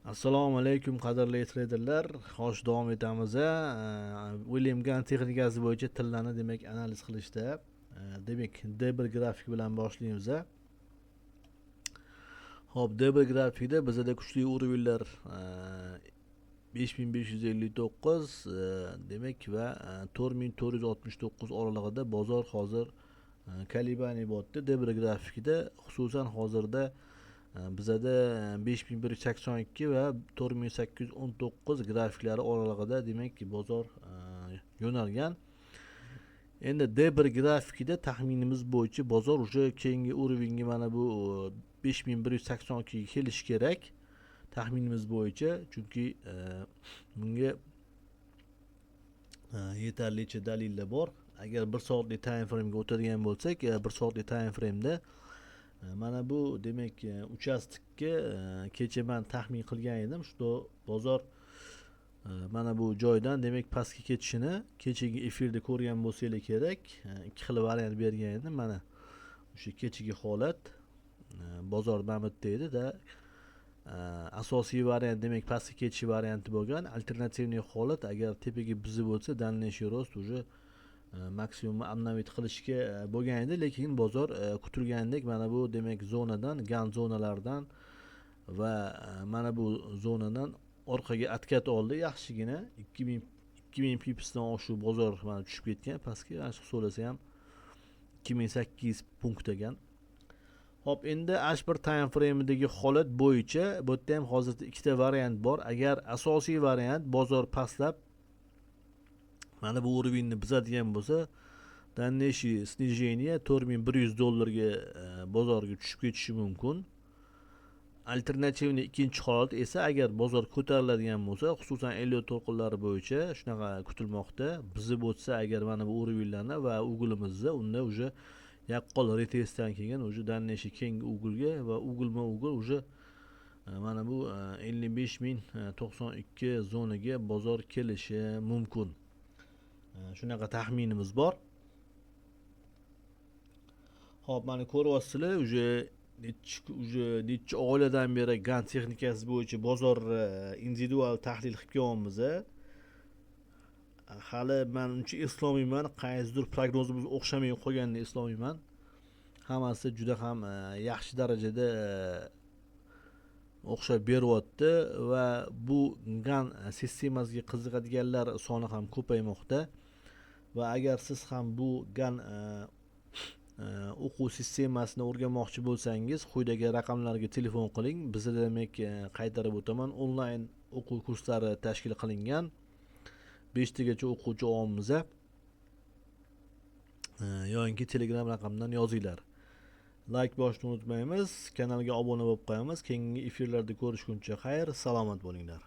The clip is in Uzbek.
Assalomu alaykum qadrli traderlar. Xo'sh, davom etamiz. William Gann texnikasi bo'yicha tillarni demak analiz qilishda. Demak, D1 grafik bilan boshlaymiz. Xo'p, D1 grafikda bizda kuchli o'rinlar 5559 demak va 4469 oralig'ida bozor hozir kolibaniya bo'lyapti. D1 grafikida xususan hozirda bizada 5182 va 4819 grafiklari oralig'ida demak bozor yo'nalgan. Endi D1 grafikida taxminimiz bo'yicha bozor o'sha keyingi o'ringa mana bu 5182 ga kelishi kerak taxminimiz bo'yicha, chunki bunga yetarlicha dalillar bor. Agar 1 soatlik time frame ga o'tadigan bo'lsak, 1 soatlik time frame da mana bu demak uchastkka kecha men taxmin qilgan edim, shu bozor mana bu joydan demak pastga ketishini kechagi efirda ko'rgan bo'lsanglar kerak. Ikki xil variant bergan edim. Mana o'sha kechagi holat bozor mana bu yerda edi-da. Asosiy variant demak pastga ketish varianti bo'lgan. Alternativniy holat agar tepaga bizib bo'lsa, дальнейший рост уже maksimum обновить qilishga bo'lgan edi, lekin bozor kutilganidek mana bu demak zonadan, gan zonalaridan va mana bu zonadan orqaga atkat oldi. Yaxshigina 2000 pipsdan oshuv bozor mana tushib ketgan pastga. Hisoblasa ham 2800 punkt ekan. Hop, endi H1 time frame'dagi holat bo'yicha bu yerda ham hozirda ikkita variant bor. Agar asosiy variant bozor pastlab mana bu o'rinni buzadigan bo'lsa, дальнейший снижение $4100 bozorga tushib ketishi mumkin. Alternativniy ikkinchi holat esa agar bozor ko'tariladigan bo'lsa, xususan Elliott to'lqinlari bo'yicha shunaqa kutilmoqda. Bizib o'tsa agar mana bu o'rinlarni va uglimizda, unda уже yaqqol retestdan kelgan уже дальнейший keyingi ugulga va ugulma-ugul уже mana bu 55092 zonaga bozor kelishi mumkin. Shunaqa taxminimiz bor. Hop, mana ko'ryapsizlar, уже necha oylardan beri Gann texnikasi bo'yicha bozor individual tahlil qilib kelyapmiz. Hali men uncha eslolmayman, qaysidir prognozimiz o'xshamay qolganini eslolmayman. Hammasi juda ham yaxshi darajada o'xshab beryapti va bu Gann sistemasiga qiziqadiganlar soni ham ko'paymoqda. Va agar siz ham bu Gann o'quv sistemasini o'rganmoqchi bo'lsangiz, quyidagi raqamlarga telefon qiling. Bizda demak qaytarib o'taman, onlayn o'quv kurslari tashkil qilingan. 5 tagacha o'quvchi olamiz. Yoki Telegram raqamdan yozinglar. Like bosishni unutmaymiz. Kanalga obuna bo'lib qo'yamiz. Keyingi efirlarda ko'rishguncha xayr, salomat bo'linglar.